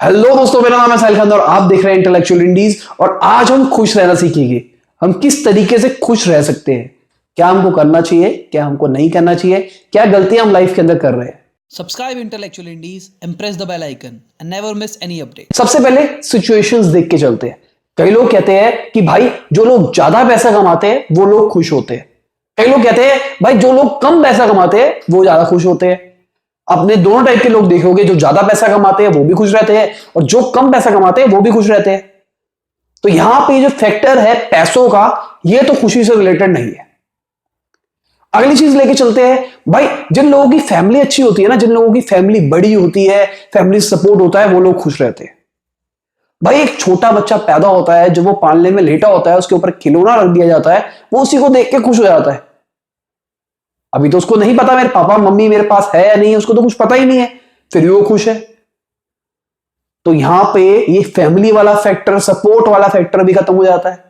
Hello दोस्तों, मेरा नाम है साहिल खान और आप देख रहे हैं इंटेलेक्चुअल इंडीज। और आज हम खुश रहना सीखेंगे। हम किस तरीके से खुश रह सकते हैं, क्या हमको करना चाहिए, क्या हमको नहीं करना चाहिए, क्या गलतियां हम लाइफ के अंदर कर रहे हैं। Subscribe Intellectual Indies and press the bell icon and never miss any update. सबसे पहले सिचुएशंस देख के चलते हैं। कई लोग कहते हैं कि भाई जो लोग ज्यादा पैसा कमाते हैं वो लोग खुश होते हैं। कई लोग कहते हैं भाई जो लोग कम पैसा कमाते हैं वो ज्यादा खुश होते हैं। आपने दोनों टाइप के लोग देखोगे, जो ज्यादा पैसा कमाते हैं वो भी खुश रहते हैं और जो कम पैसा कमाते हैं वो भी खुश रहते हैं। तो यहां पे जो फैक्टर है पैसों का, ये तो खुशी से रिलेटेड नहीं है। अगली चीज लेके चलते हैं। भाई जिन लोगों की फैमिली अच्छी होती है ना, जिन लोगों की फैमिली बड़ी होती है, फैमिली सपोर्ट होता है, वो लोग खुश रहते हैं। भाई एक छोटा बच्चा पैदा होता है, जब वो पालने में लेटा होता है, उसके ऊपर खिलौना रख दिया जाता है, वो उसी को देख के खुश हो जाता है। अभी तो उसको नहीं पता मेरे पापा मम्मी मेरे पास है या नहीं है, उसको तो कुछ पता ही नहीं है, फिर भी वो खुश है। तो यहां पे ये फैमिली वाला फैक्टर, सपोर्ट वाला फैक्टर भी खत्म हो जाता है।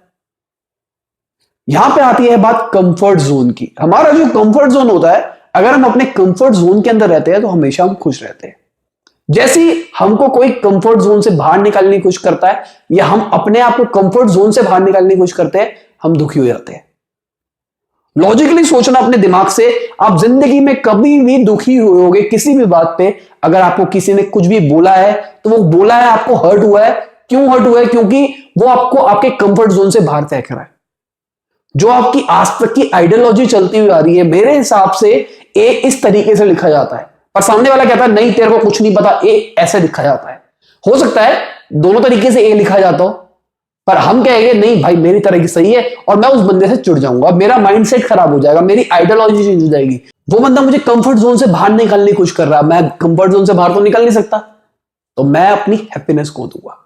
यहां पे आती है बात कंफर्ट जोन की। हमारा जो कंफर्ट जोन होता है, अगर हम अपने कंफर्ट जोन के अंदर रहते हैं तो हमेशा हम खुश रहते हैं। जैसे ही हमको कोई कंफर्ट जोन से बाहर निकालने की कोशिश करता है या हम अपने आप को कंफर्ट जोन से बाहर निकालने की कोशिश करते हैं, हम दुखी हो जाते हैं। लॉजिकली सोचना अपने दिमाग से, आप जिंदगी में कभी भी दुखी होगे किसी भी बात पे। अगर आपको किसी ने कुछ भी बोला है तो वो बोला है, आपको हर्ट हुआ है। क्यों हर्ट हुआ है? क्योंकि वो आपको आपके कंफर्ट जोन से बाहर फेंक रहा है। जो आपकी आज तक की आइडियोलॉजी चलती हुई आ रही है, मेरे हिसाब से ए इस तरीके से लिखा जाता है, पर सामने वाला कहता है नहीं तेरे को कुछ नहीं पता, ए ऐसे लिखा जाता है। हो सकता है दोनों तरीके से ए लिखा जाता हो, पर हम कहेंगे नहीं भाई मेरी तरह की सही है, और मैं उस बंदे से चिढ़ जाऊंगा, मेरा माइंडसेट खराब हो जाएगा, मेरी आइडियोलॉजी चेंज हो जाएगी। वो बंदा मुझे कंफर्ट जोन से बाहर निकालने की कोशिश कर रहा है, मैं कंफर्ट जोन से बाहर तो निकल नहीं सकता, तो मैं अपनी हैप्पीनेस खो दूंगा।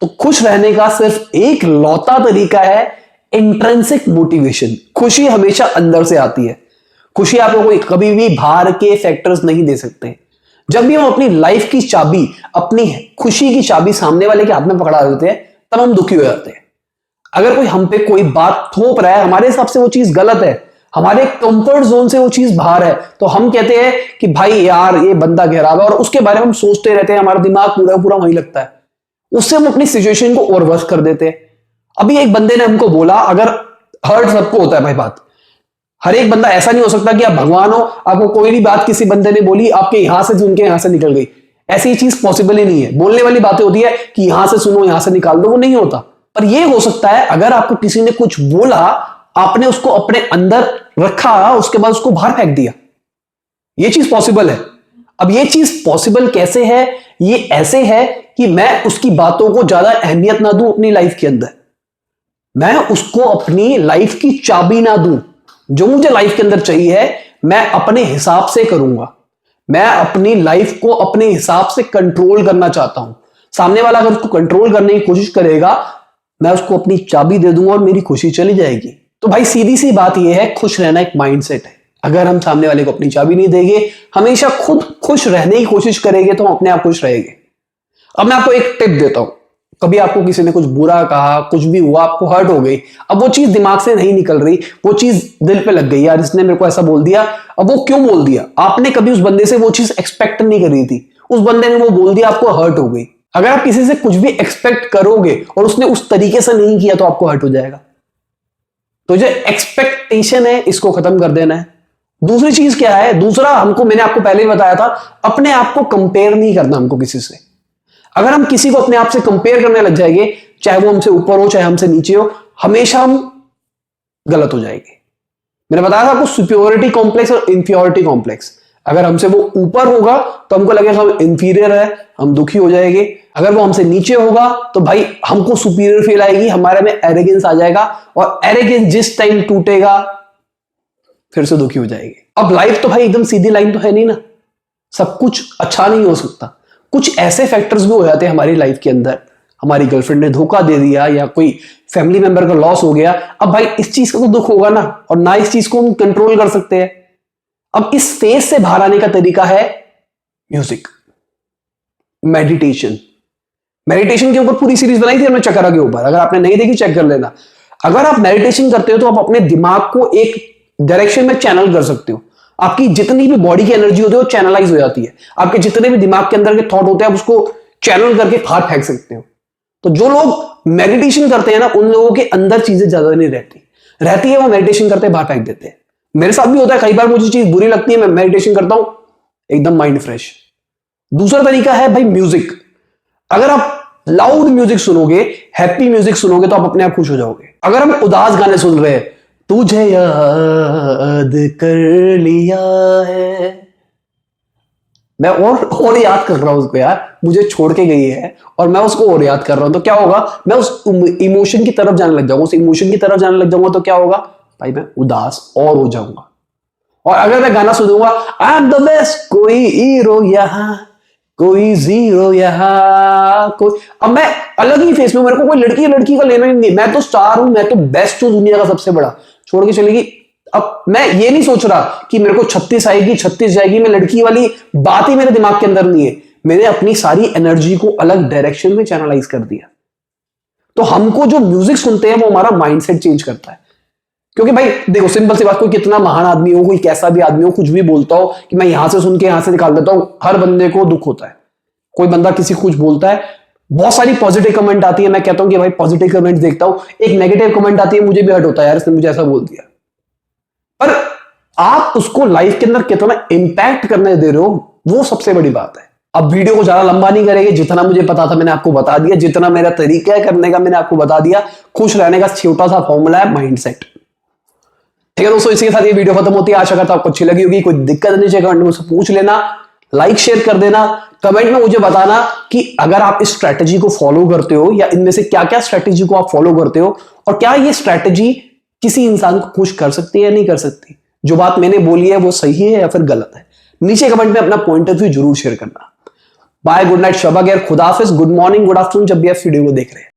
तो खुश रहने का सिर्फ एक लौता तरीका है इंट्रिंसिक मोटिवेशन। खुशी हमेशा अंदर से आती है। खुशी आपको कोई कभी भी बाहर के फैक्टर्स नहीं दे सकते। जब भी हम अपनी लाइफ की चाबी, अपनी खुशी की चाबी सामने वाले के हाथ में पकड़ा देते हैं, तब हम दुखी हो जाते हैं। अगर कोई हम पे कोई बात थोप रहा है, हमारे हिसाब से वो चीज गलत है, हमारे कंफर्ट जोन से वो चीज बाहर है, तो हम कहते हैं कि भाई यार ये बंदा गहरा है, और उसके बारे में हम सोचते रहते हैं, हमारा दिमाग पूरा पूरा वहीं लगता है। उससे हम अपनी सिचुएशन को और वर्स कर देते हैं। अभी एक बंदे ने हमको बोला, अगर हर्ट सबको होता है भाई, बात हर एक बंदा, ऐसा नहीं हो सकता कि आप भगवान हो, आपको कोई भी बात किसी बंदे ने बोली आपके यहां से सुन के यहां से निकल गई, ऐसी चीज पॉसिबल ही नहीं है। बोलने वाली बातें होती है कि यहां से सुनो यहां से निकाल दो, वो नहीं होता। पर यह हो सकता है अगर आपको किसी ने कुछ बोला, आपने उसको अपने अंदर रखा, उसके बाद उसको बाहर फेंक दिया, यह चीज पॉसिबल है। अब यह चीज पॉसिबल कैसे है? ये ऐसे है कि मैं उसकी बातों को ज्यादा अहमियत ना दूं अपनी लाइफ के अंदर, मैं उसको अपनी लाइफ की चाबी ना दूं। जो मुझे लाइफ के अंदर चाहिए है मैं अपने हिसाब से करूंगा। मैं अपनी लाइफ को अपने हिसाब से कंट्रोल करना चाहता हूं। सामने वाला अगर उसको कंट्रोल करने की कोशिश करेगा, मैं उसको अपनी चाबी दे दूंगा और मेरी खुशी चली जाएगी। तो भाई सीधी सी बात यह है, खुश रहना एक माइंडसेट है। अगर हम सामने वाले को अपनी चाबी नहीं देंगे, हमेशा खुद खुश रहने की कोशिश करेंगे, तो हम अपने आप खुश रहेंगे। अब मैं आपको एक टिप देता हूं। कभी आपको किसी ने कुछ बुरा कहा, कुछ भी हुआ, आपको हर्ट हो गई, अब वो चीज दिमाग से नहीं निकल रही, वो चीज दिल पे लग गई, यार इसने मेरे को ऐसा बोल दिया। अब वो क्यों बोल दिया? आपने कभी उस बंदे से वो चीज एक्सपेक्ट नहीं करी थी, उस बंदे ने वो बोल दिया, आपको हर्ट हो गई। अगर आप किसी से कुछ भी एक्सपेक्ट करोगे और उसने उस तरीके से नहीं किया, तो आपको हर्ट हो जाएगा। तो जो एक्सपेक्टेशन है, इसको खत्म कर देना है। दूसरी चीज क्या है? दूसरा, हमको, मैंने आपको पहले ही बताया था, अपने आप को कंपेयर नहीं करना हमको किसी से। अगर हम किसी को अपने आप से कंपेयर करने लग जाएंगे, चाहे वो हमसे ऊपर हो चाहे हमसे नीचे हो, हमेशा हम गलत हो जाएंगे। मैंने बताया था आपको सुपीरियरिटी कॉम्प्लेक्स और इंफीरियरिटी कॉम्प्लेक्स। अगर हमसे वो ऊपर होगा तो हमको लगेगा हम इंफीरियर है, हम दुखी हो जाएंगे। अगर वो हमसे नीचे होगा तो भाई हमको सुपीरियर फील आएगी, हमारे में एरोगेंस आ जाएगा, और एरोगेंस जिस टाइम टूटेगा फिर से दुखी हो जाएंगे। अब लाइफ तो भाई एकदम सीधी लाइन तो है नहीं ना, सब कुछ अच्छा नहीं हो सकता। कुछ ऐसे फैक्टर्स भी हो जाते हैं हमारी लाइफ के अंदर, हमारी गर्लफ्रेंड ने धोखा दे दिया या कोई फैमिली मेंबर का लॉस हो गया। अब भाई इस चीज का तो दुख होगा ना, और ना इस चीज को हम कंट्रोल कर सकते हैं। अब इस फेज से बाहर आने का तरीका है म्यूजिक, मेडिटेशन। मेडिटेशन के ऊपर पूरी सीरीज बनाई थी हमने चक्रा के ऊपर, अगर आपने नहीं देखी चेक कर लेना। अगर आप मेडिटेशन करते हो तो आप अपने दिमाग को एक डायरेक्शन में चैनल कर सकते हो। आपकी जितनी भी बॉडी की एनर्जी होती है वो चैनलाइज हो जाती है। आपके जितने भी दिमाग के अंदर के थॉट होते हैं आप उसको चैनल करके बाहर फेंक सकते हो। तो जो लोग मेडिटेशन करते हैं ना, उन लोगों के अंदर चीजें ज्यादा नहीं रहती है, वो मेडिटेशन करते बाहर फेंक देते हैं। मेरे साथ भी होता है, कई बार मुझे चीज बुरी लगती है, मैं मेडिटेशन करता हूं, एकदम माइंड फ्रेश। दूसरा तरीका है भाई म्यूजिक। अगर आप लाउड म्यूजिक सुनोगे, हैप्पी म्यूजिक सुनोगे, तो आप अपने आप खुश हो जाओगे। अगर हम उदास गाने सुन रहे हैं, तुझे याद कर लिया है, मैं और याद कर रहा हूं उसको, यार मुझे छोड़ के गई है और मैं उसको और याद कर रहा हूं, तो क्या होगा, मैं उस इमोशन की तरफ जाने लग जाऊंगा, उस इमोशन की तरफ जाने लग जाऊंगा, तो क्या होगा भाई, मैं उदास और हो जाऊंगा। और अगर मैं गाना सुनूंगा, आई एम द बेस्ट, कोई हीरो यहां, कोई जीरो यहां, कोई, अब मैं अलग ही फेस में, मेरे को कोई लड़की का लेना ही नहीं, मैं तो स्टार हूं, मैं तो बेस्ट हूं दुनिया का सबसे बड़ा, छोड़ के चलेगी। अब मैं ये नहीं सोच रहा कि मेरे को 36 आएगी, 36 जाएगी, मैं लड़की वाली बात ही मेरे दिमाग के अंदर नहीं है। मैंने अपनी सारी एनर्जी को अलग डायरेक्शन में चैनलाइज कर दिया। तो हमको जो म्यूजिक सुनते हैं वो हमारा माइंडसेट चेंज करता है। क्योंकि भाई देखो, सिंपल सी बात, कोई कितना महान आदमी हो, कोई कैसा भी आदमी हो, कुछ भी बोलता हो कि मैं यहां से सुन के यहां से निकाल देता हूं, हर बंदे को दुख होता है। कोई बंदा किसी को कुछ बोलता है, बहुत सारी पॉजिटिव कमेंट आती है, मैं कहता हूं कि भाई पॉजिटिव कमेंट देखता हूं, एक नेगेटिव कमेंट आती है, मुझे भी हर्ट होता है, यार इसने मुझे ऐसा बोल दिया। पर आप उसको लाइफ के अंदर कितना इंपैक्ट करने दे रहे हो, वो सबसे बड़ी बात है। अब वीडियो को ज्यादा लंबा नहीं करेंगे, जितना मुझे पता था मैंने आपको बता दिया, जितना मेरा तरीका है करने का मैंने आपको बता दिया। खुश रहने का छोटा सा फॉर्मूला है माइंडसेट। ठीक है दोस्तों, इसी के साथ ये वीडियो खत्म होती है। आशा करता हूं आपको अच्छी लगी होगी। कोई दिक्कत नहीं चाहिए, कमेंट में मुझसे पूछ लेना, लाइक शेयर कर देना, कमेंट में मुझे बताना कि अगर आप इस स्ट्रैटेजी को फॉलो करते हो, या इनमें से क्या क्या स्ट्रैटेजी को आप फॉलो करते हो, और क्या ये स्ट्रैटेजी किसी इंसान को खुश कर सकती है या नहीं कर सकती। जो बात मैंने बोली है वो सही है या फिर गलत है, नीचे कमेंट में अपना पॉइंट ऑफ व्यू जरूर शेयर करना। बाय, गुड नाइट, शबा खैर, खुदा हाफिज, गुड मॉर्निंग, गुड आफ्टरनून, जब भी आप वीडियो को देख रहे हैं।